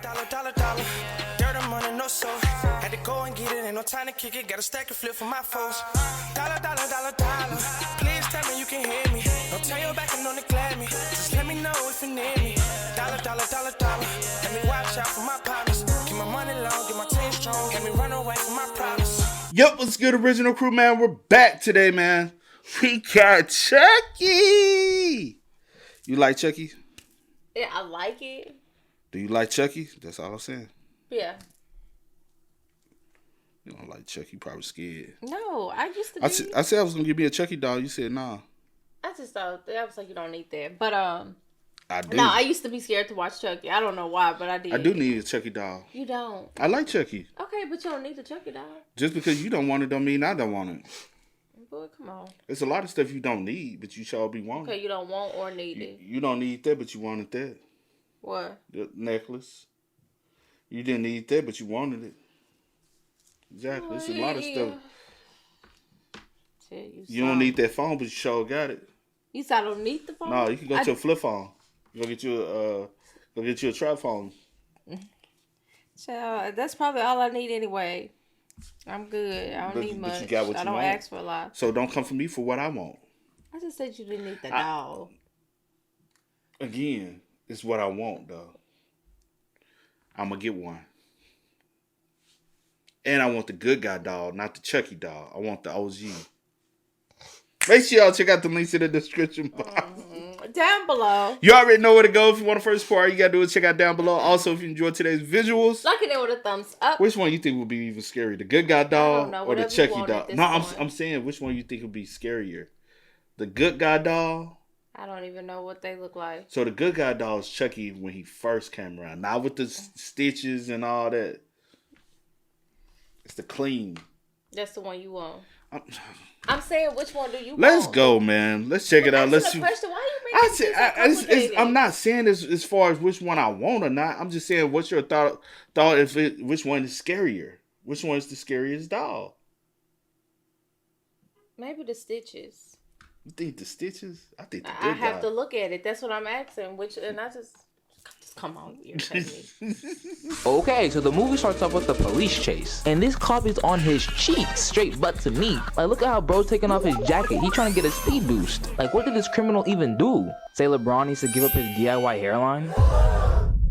Dollar. Dirt and money, no soul. Had to go and get it, ain't no time to kick it. Got a stack of flip for my foes. Dollar. Please tell me you can hear me. Don't turn your back and don't neglect me. Just let me know if you need me. Dollar. Let me watch out for my partners. Keep my money long, get my team strong. Let me run away from my problems. Yup, what's good, original crew, man? We're back today, man. We got Chucky. You like Chucky? Yeah, I like it. Do you like Chucky? That's all I'm saying. Yeah. You don't like Chucky, you probably scared. No, I used to be. I said I was going to give me a Chucky doll. You said nah. I just thought, I was like, you don't need that. But, I do. no, I used to be scared to watch Chucky. I don't know why, but I did. I do need a Chucky doll. You don't. I like Chucky. Okay, but you don't need the Chucky doll. Just because you don't want it don't mean I don't want it. Boy, come on. There's a lot of stuff you don't need, but you shall be wanting. Okay, you don't want or need it. You don't need that, but you wanted that. What? The necklace. You didn't need that, but you wanted it. Exactly. It's a lot of stuff. You don't need that phone, but you sure got it. You said I don't need the phone? No, you can go to a flip phone. Go get you a trap phone. Child, that's probably all I need anyway. I'm good. I don't need much. But you got what I you don't want. ask for a lot. So don't come for me for what I want. I just said you didn't need the doll. Again, it's what I want, though. I'm going to get one. And I want the good guy doll, not the Chucky doll. I want the OG. Make sure y'all check out the links in the description box. Down below. You already know where to go. If you want the first part, all you got to do is check out down below. Also, if you enjoyed today's visuals. Look at it with a thumbs up. Which one you think would be even scary? The good guy doll or the Chucky doll? No, I'm saying which one you think would be scarier? The good guy doll? I don't even know what they look like. So the good guy doll is Chucky when he first came around. Not with the stitches and all that. It's the clean. That's the one you want. I'm saying, which one do you want? Let's go, man. Let's check it out. Let's see. Question. Why you making it complicated? I'm not saying this as far as which one I want or not. I'm just saying, what's your thought which one is scarier? Which one is the scariest doll? Maybe the stitches. You think the stitches? I think the good I have guy. to look at it. That's what I'm asking. And I just come on, you're telling me. Okay, so the movie starts off with a police chase, and this cop is on his cheeks, straight butt to me. Like, look at how bro's taking off his jacket. He trying to get a speed boost. Like, what did this criminal even do? Say LeBron needs to give up his DIY hairline?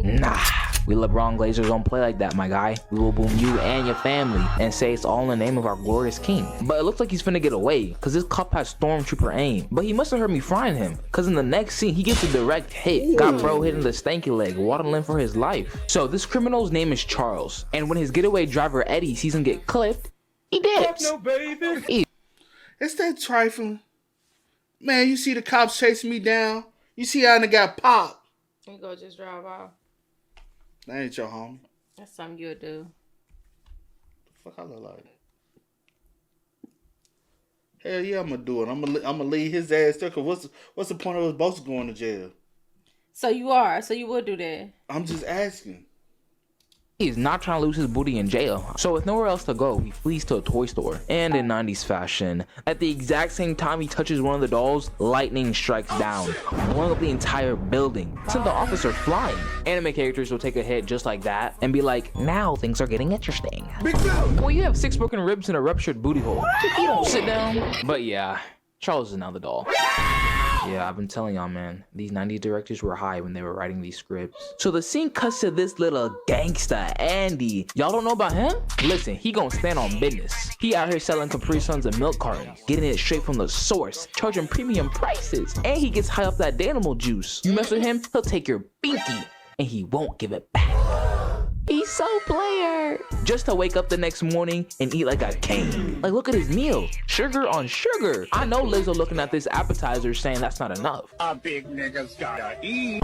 Nah. We LeBron Glazers don't play like that, my guy. We will boom you and your family and say it's all in the name of our glorious king. But it looks like he's finna get away, cause this cop has stormtrooper aim. But he must have heard me frying him, cause in the next scene he gets a direct hit. Got bro hitting the stanky leg, waddling for his life. So this criminal's name is Charles, and when his getaway driver Eddie sees him get clipped, he dips. No, baby. It's that trifling. Man, you see the cops chasing me down. You see how I got popped. You go just drive off. That ain't your homie. That's something you would do. The fuck I look like? Hell yeah, I'm gonna do it. I'm gonna leave his ass there. Cause what's the point of us both going to jail? So you would do that? I'm just asking. He's not trying to lose his booty in jail. So with nowhere else to go, he flees to a toy store. And in 90s fashion, at the exact same time he touches one of the dolls, lightning strikes down, blowing up the entire building, sent the officer flying. Anime characters will take a hit just like that and be like, now things are getting interesting. Well, you have 6 broken ribs and a ruptured booty hole. You don't sit down. But yeah, Charles is now the doll. Yeah, I've been telling y'all, man, these 90s directors were high when they were writing these scripts. So the scene cuts to this little gangsta, Andy. Y'all don't know about him? Listen, he gonna stand on business. He out here selling Capri Suns and milk cartons, getting it straight from the source, charging premium prices, and he gets high off that Danimal juice. You mess with him, he'll take your binky, and he won't give it back. He's so player. Just to wake up the next morning and eat like a king. Like, look at his meal. Sugar on sugar. I know Lizzo looking at this appetizer saying that's not enough. A big nigga's gotta eat.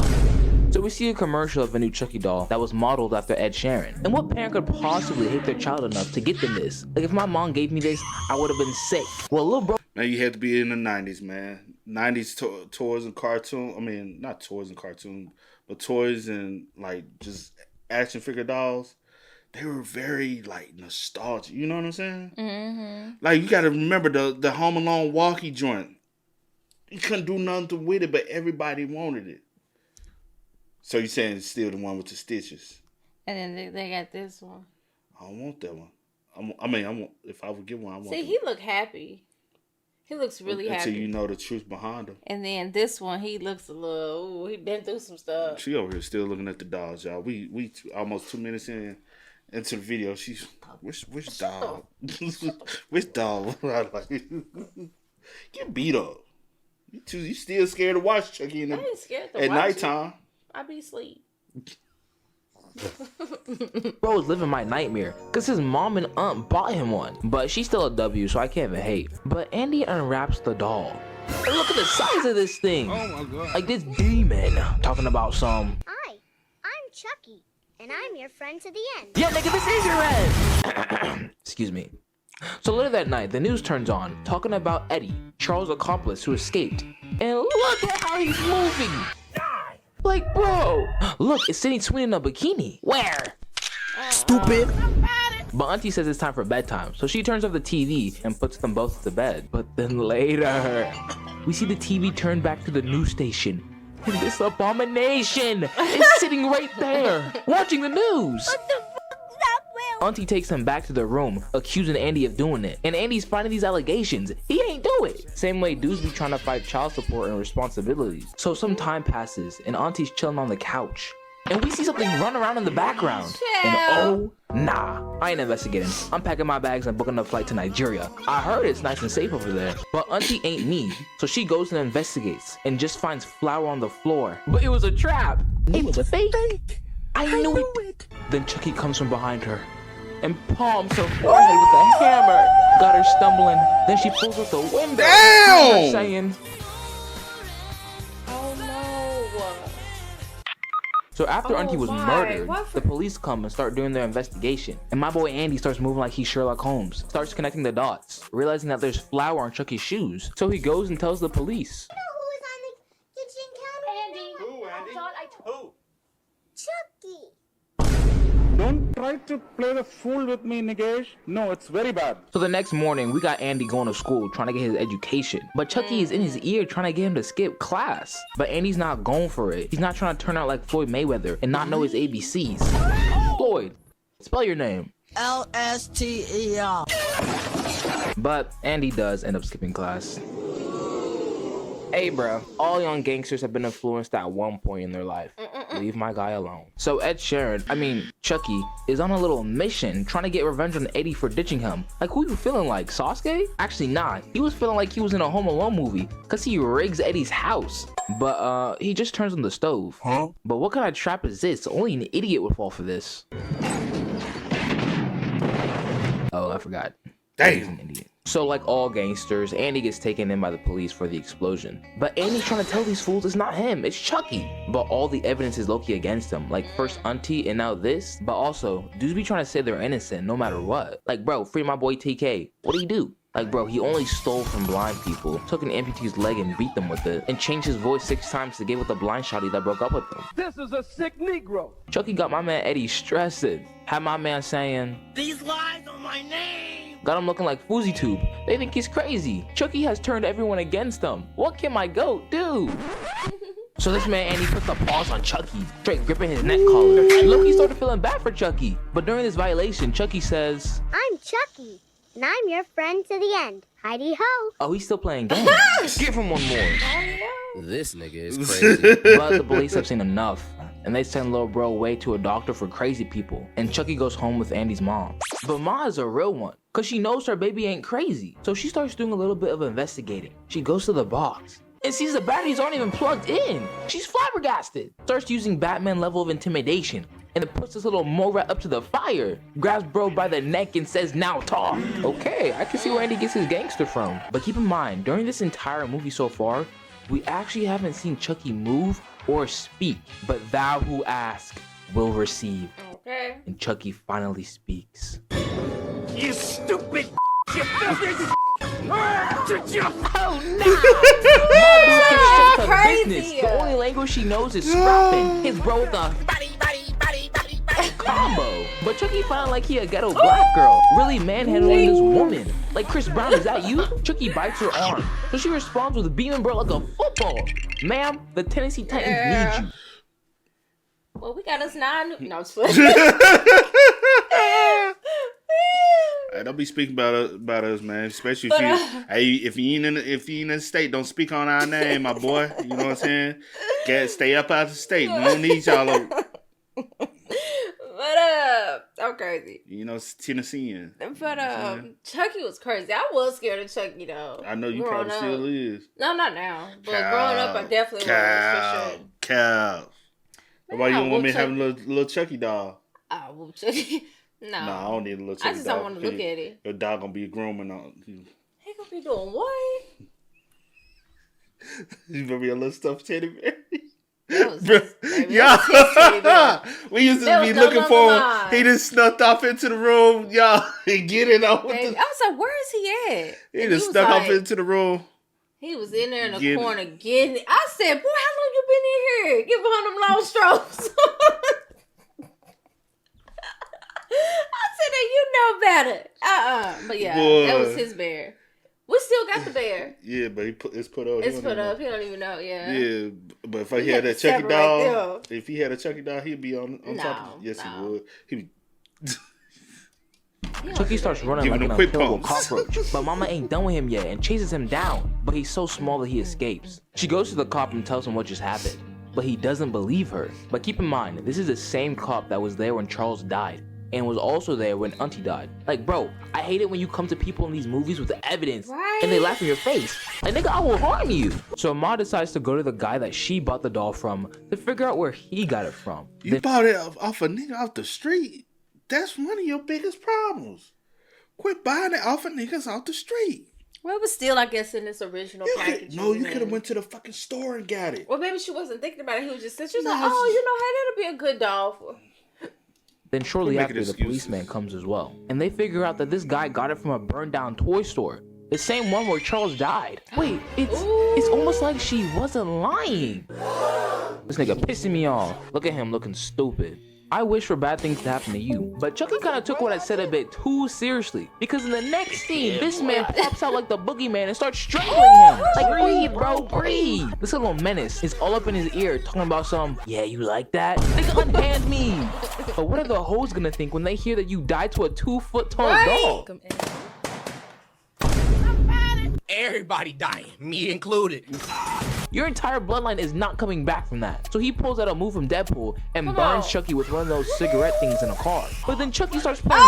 So we see a commercial of a new Chucky doll that was modeled after Ed Sheeran. And what parent could possibly hate their child enough to get them this? Like, if my mom gave me this, I would have been sick. Well, little bro... Now you had to be in the 90s, man. 90s toys and cartoon. I mean, not toys and cartoon, but toys and, like, just action figure dolls. They were very, like, nostalgic. You know what I'm saying? Mm-hmm. Like, you got to remember the Home Alone walkie joint. You couldn't do nothing with it, but everybody wanted it. So you're saying it's still the one with the stitches? And then they got this one. I don't want that one. I want if I would get one, I want. See, he look happy. He looks really happy. Until you know the truth behind him. And then this one, he looks a little. Ooh, he been through some stuff. She over here still looking at the dolls, y'all. We almost 2 minutes into the video. She's which doll? Which doll? Get beat up. You still scared to watch Chucky I ain't scared to at watch nighttime? I be asleep. Bro was living my nightmare because his mom and aunt bought him one, but she's still a W, so I can't even hate. But Andy unwraps the doll. And look at the size of this thing. Oh my god. Like this demon talking about some. Hi, I'm Chucky, and I'm your friend to the end. Yeah, nigga, this is your end. Excuse me. So later that night, the news turns on, talking about Eddie, Charles' accomplice who escaped. And look at how he's moving. Like, bro, look, it's Sydney Sweeney in a bikini. Where? Stupid. But Auntie says it's time for bedtime, so she turns off the TV and puts them both to bed. But then later, we see the TV turn back to the news station. And this abomination is sitting right there, watching the news. Auntie takes him back to the room, accusing Andy of doing it. And Andy's finding these allegations. He ain't do it. Same way dudes be trying to fight child support and responsibilities. So some time passes, and Auntie's chilling on the couch. And we see something run around in the background. And oh, nah. I ain't investigating. I'm packing my bags and booking a flight to Nigeria. I heard it's nice and safe over there. But Auntie ain't me. So she goes and investigates, and just finds flour on the floor. But it was a trap. It was a fake. I knew it. Then Chucky comes from behind her and palms her forehead with a hammer. Got her stumbling. Then she pulls out the window. Damn! Saying, Oh no. so after Auntie was my. murdered, What? the police come and start doing their investigation. And my boy Andy starts moving like he's Sherlock Holmes. Starts connecting the dots, realizing that there's flour on Chucky's shoes. So he goes and tells the police. You know who was on the kitchen counter? Who, Andy? Who? Chucky. Don't try to play the fool with me, Nigesh. No, it's very bad. So the next morning, we got Andy going to school trying to get his education. But Chucky is in his ear trying to get him to skip class. But Andy's not going for it. He's not trying to turn out like Floyd Mayweather and not know his ABCs. Floyd, spell your name. L-S-T-E-R. But Andy does end up skipping class. Hey bro, all young gangsters have been influenced at one point in their life. Leave my guy alone. So Chucky, is on a little mission trying to get revenge on Eddie for ditching him. Like, who you feeling like, Sasuke? Actually, nah, he was feeling like he was in a Home Alone movie because he rigs Eddie's house. But he just turns on the stove. Huh? But what kind of trap is this? Only an idiot would fall for this. Oh, I forgot. He's an idiot. So like all gangsters, Andy gets taken in by the police for the explosion. But Andy's trying to tell these fools it's not him, it's Chucky. But all the evidence is low-key against him. Like first Auntie and now this. But also, dudes be trying to say they're innocent no matter what. Like bro, free my boy TK. What do he do? Like bro, he only stole from blind people, took an amputee's leg and beat them with it, and changed his voice 6 times to get with the blind shawty that broke up with him. This is a sick Negro. Chucky got my man Eddie stressing. Had my man saying, These lies on my name. got him looking like Foozy Tube. They think he's crazy. Chucky has turned everyone against him. What can my goat do? So this man Andy puts the paws on Chucky, straight gripping his neck collar. Loki started feeling bad for Chucky. But during this violation, Chucky says, I'm Chucky, and I'm your friend to the end. Heidi ho. oh, he's still playing games. Give him one more. This nigga is crazy. But the police have seen enough, and they send little bro away to a doctor for crazy people. And Chucky goes home with Andy's mom. But Ma is a real one, cause she knows her baby ain't crazy. So she starts doing a little bit of investigating. She goes to the box and sees the batteries aren't even plugged in. She's flabbergasted. Starts using Batman level of intimidation, and then puts this little mole rat up to the fire. Grabs bro by the neck and says, now talk. Okay, I can see where Andy gets his gangster from. But keep in mind, during this entire movie so far, we actually haven't seen Chucky move or speak. But thou who ask will receive. Okay. And Chucky finally speaks. You stupid. You Oh no! Crazy. The only language she knows is scrapping. His bro with the combo. But Chucky found like he a ghetto black girl, really manhandling this woman. Like, Chris Brown, is that you? Chucky bites her arm, so she responds with beaming bro like a football. Ma'am, the Tennessee Titans need you. Well, we got us 9. No, it's fun. Hey, don't be speaking about us, man. Especially if you ain't in the state, don't speak on our name, my boy. You know what I'm saying? Stay up out of the state. We don't need y'all. But I'm crazy. You know, Tennessean. But Chucky was crazy. I was scared of Chucky though. I know you probably still is. No, not now. But growing up, I definitely was for sure. Cow. Why you don't want me having a little Chucky doll? I whoop Chucky. No, I don't need a little Chucky doll. I just don't want to look at it. Your dog gonna be grooming on. He gonna be doing what? You gonna be a little stuffed teddy bear. We used to be looking for him. He just snuck off into the room, y'all, and get it on. I was like, where is he at? He just snuck off into the room. He was in there in the corner getting it. I said, boy, how long you been in here? Get behind them long strokes. I said that you know better. But yeah, boy. That was his bear. We still got the bear. Yeah, but it's put up. It's put up. He don't even know. Yeah. Yeah, but if he had that Chucky doll, if he had a Chucky doll, he'd be on top of it. Yes, he would. He'd be. Chucky starts running like an unkillable cockroach, but Mama ain't done with him yet and chases him down. But he's so small that he escapes. She goes to the cop and tells him what just happened, but he doesn't believe her. But keep in mind, this is the same cop that was there when Charles died, and was also there when Auntie died. Like, bro, I hate it when you come to people in these movies with the evidence and they laugh in your face. Like, nigga, I will harm you. So Ma decides to go to the guy that she bought the doll from to figure out where he got it from. You bought it off a nigga off the street. That's one of your biggest problems. Quit buying it off of niggas off the street. Well, it was still, I guess, in this original package. No, you could have went to the fucking store and got it. Well, maybe she wasn't thinking about it. He was just sitting. She was like, oh, you know, hey, that'll be a good doll for. Then shortly after, the policeman comes as well. And they figure out that this guy got it from a burned down toy store. The same one where Charles died. Wait, it's almost like she wasn't lying. This nigga pissing me off. Look at him looking stupid. I wish for bad things to happen to you. But Chucky kind of took what I said a bit too seriously. Because in the next scene, this man pops out like the boogeyman and starts strangling him. Like, breathe, bro, breathe. This little menace is all up in his ear talking about some, yeah, you like that? Nigga, unhand me. But what are the hoes gonna think when they hear that you died to a 2-foot tall dog? Everybody dying, me included. Your entire bloodline is not coming back from that. So he pulls out a move from Deadpool and burns Chucky with one of those cigarette things in a car. But then Chucky starts playing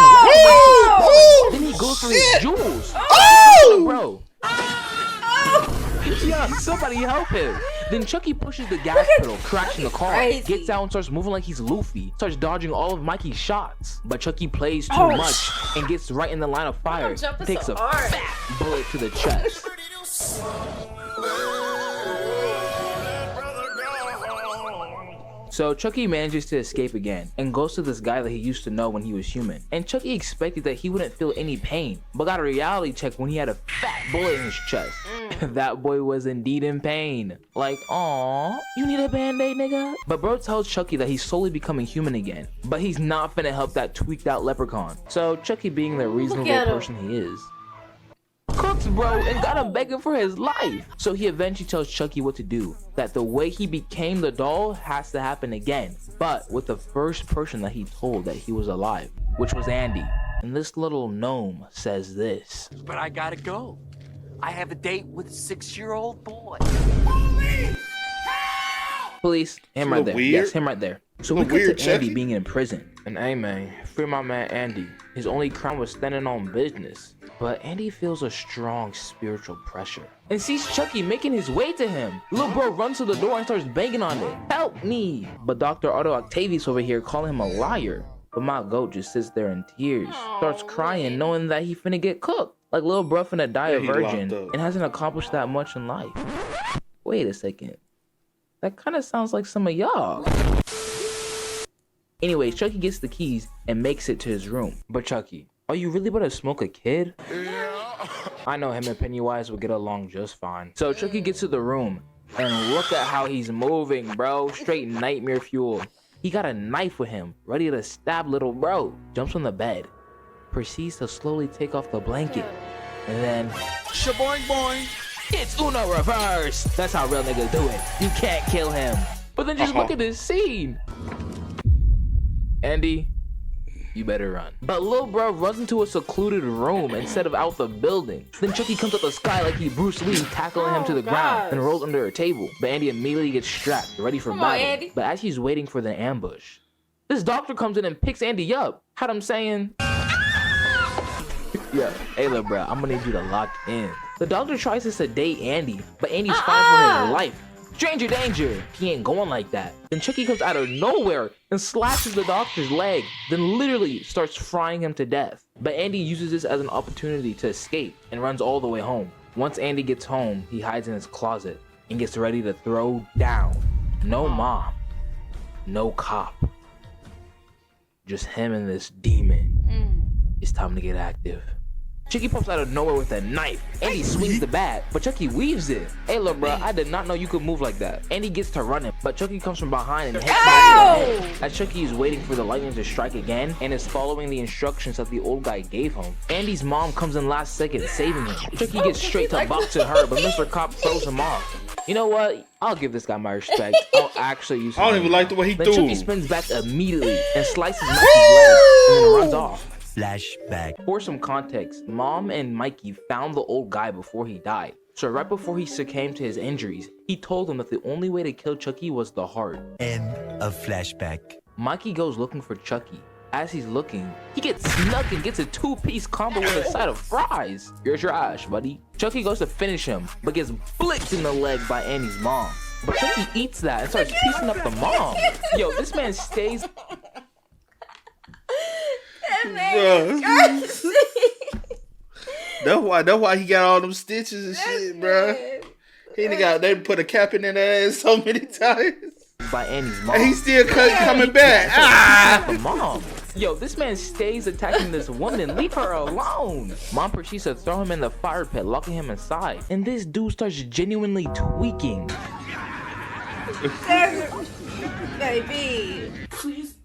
then he goes for his jewels. Bro. Yeah, somebody help him. Then Chucky pushes the gas pedal, crashing the car, gets out and starts moving like he's Luffy, starts dodging all of Mikey's shots. But Chucky plays too much and gets right in the line of fire, takes a fat bullet to the chest. So Chucky manages to escape again and goes to this guy that he used to know when he was human. And Chucky expected that he wouldn't feel any pain, but got a reality check when he had a fat bullet in his chest. That boy was indeed in pain. Like, aw, you need a band-aid, nigga? But bro tells Chucky that he's slowly becoming human again, but he's not finna help that tweaked out leprechaun. So Chucky, being the reasonable person he is, cooks bro and got him begging for his life. So he eventually tells Chucky what to do, that the way he became the doll has to happen again, but with the first person that he told that he was alive, which was Andy. And this little gnome says this: but I gotta go. I have a date with a 6-year-old boy. Police, him right there. Yes, him right there. So we cut to Andy being in prison. And hey man, free my man Andy. His only crime was standing on business. But Andy feels a strong spiritual pressure and sees Chucky making his way to him. Little bro runs to the door and starts banging on it. Help me! But Dr. Otto Octavius over here calling him a liar. But my goat just sits there in tears, starts crying knowing that he finna get cooked. Like little bro finna die a virgin and hasn't accomplished that much in life. Wait a second. That kind of sounds like some of y'all. Anyway, Chucky gets the keys and makes it to his room. But Chucky, are you really about to smoke a kid? Yeah. I know him and Pennywise will get along just fine. So Chucky gets to the room and look at how he's moving, bro. Straight nightmare fuel. He got a knife with him, ready to stab little bro. Jumps on the bed, proceeds to slowly take off the blanket, and then shaboing boing. It's Uno reverse. That's how real niggas do it. You can't kill him. But then just look at this scene. Andy, you better run. But Lil Bro runs into a secluded room instead of out the building. Then Chucky comes up the sky like he Bruce Lee, tackling him to the ground and rolls under a table. But Andy immediately gets strapped, ready for battle. But as he's waiting for the ambush, this doctor comes in and picks Andy up. Had him saying, yeah, hey Lil Bro, I'm gonna need you to lock in. The doctor tries to sedate Andy, but Andy's fighting for his life. Stranger danger! He ain't going like that. Then Chucky comes out of nowhere and slashes the doctor's leg, then literally starts frying him to death. But Andy uses this as an opportunity to escape and runs all the way home. Once Andy gets home, he hides in his closet and gets ready to throw down. No mom, no cop, just him and this demon. It's time to get active. Chucky pops out of nowhere with a knife. Andy swings the bat, but Chucky weaves it. Hey, look, bro, I did not know you could move like that. Andy gets to running, but Chucky comes from behind and hits him in the head. As Chucky is waiting for the lightning to strike again and is following the instructions that the old guy gave him, Andy's mom comes in last second, saving him. Chucky gets straight to boxing her, but Mr. Cop throws him off. You know what? I'll give this guy my respect. I'll actually use him. I don't even like the way he threw him. Chucky spins back immediately and slices Mikey's leg and then runs off. Flashback. For some context, Mom and Mikey found the old guy before he died. So right before he succumbed to his injuries, he told them that the only way to kill Chucky was the heart. End of flashback. Mikey goes looking for Chucky. As he's looking, he gets snuck and gets a 2-piece combo with a side of fries. You're trash, buddy. Chucky goes to finish him, but gets blicked in the leg by Andy's mom. But Chucky eats that and starts piecing up the mom. Yo, this man stays... That's why he got all them stitches and shit, bro. They put a cap in there ass so many times. By Andy's mom. And he's still coming back. The mom. Yo, this man stays attacking this woman. Leave her alone. Mom proceeds to throw him in the fire pit, locking him inside. And this dude starts genuinely tweaking. Baby. Please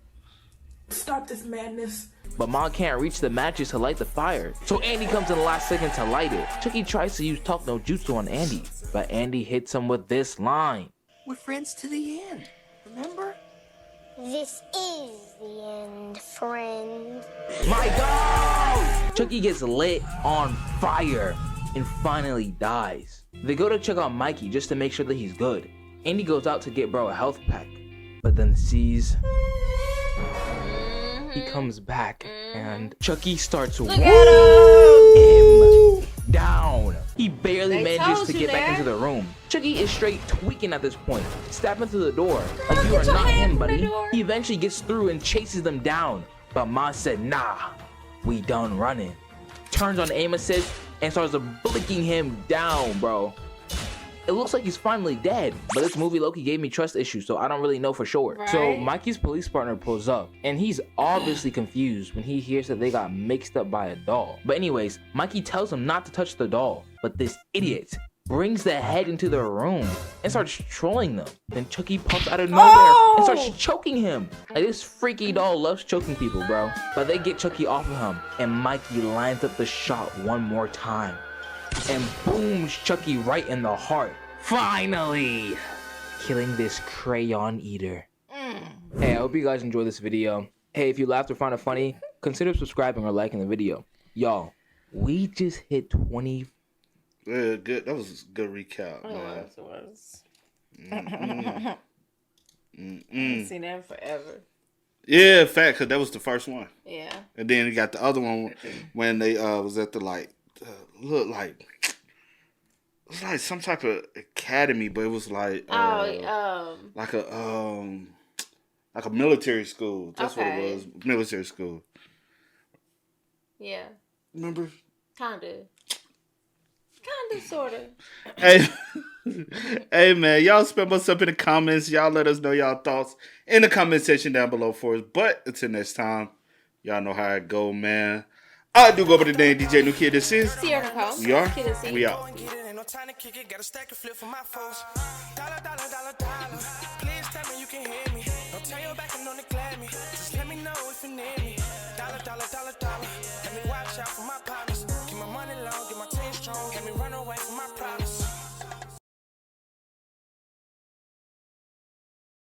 stop this madness. But Mom can't reach the matches to light the fire. So Andy comes in the last second to light it. Chucky tries to use talk no jutsu on Andy, but Andy hits him with this line. We're friends to the end, remember? This is the end, friend. My God! Chucky gets lit on fire and finally dies. They go to check on Mikey just to make sure that he's good. Andy goes out to get bro a health pack, but then sees... He comes back and Chucky starts walking him down. He barely manages to get back into the room. Chucky is straight tweaking at this point, stabbing through the door. Like, you are not him, buddy. He eventually gets through and chases them down. But Ma said, nah, we done running. Turns on aim assist and starts blinking him down, bro. It looks like he's finally dead, but this movie Loki gave me trust issues, so I don't really know for sure. Right. So Mikey's police partner pulls up, and he's obviously confused when he hears that they got mixed up by a doll. But anyways, Mikey tells him not to touch the doll, but this idiot brings the head into the room and starts trolling them. Then Chucky pops out of nowhere and starts choking him. Like, this freaky doll loves choking people, bro. But they get Chucky off of him, and Mikey lines up the shot one more time and booms Chucky right in the heart. Finally! Killing this crayon eater. Hey, I hope you guys enjoyed this video. Hey, if you laughed or found it funny, consider subscribing or liking the video. Y'all, we just hit 20. Yeah, good. That was a good recap, man. It was. I haven't seen that in forever. Yeah, fact, because that was the first one. Yeah. And then you got the other one when they was at the look like it was like some type of academy, but it was like like a military school. That's what it was. Military school. Yeah. Remember? Kinda, sorta. Hey, hey man, y'all spam us up in the comments. Y'all let us know y'all thoughts in the comment section down below for us. But until next time, y'all know how it go, man. I do go by the name DJ New Kid. This is Sierra Cole. We are. Kid We out. Time to kick it, got a stack of flip for my foes. Dollar.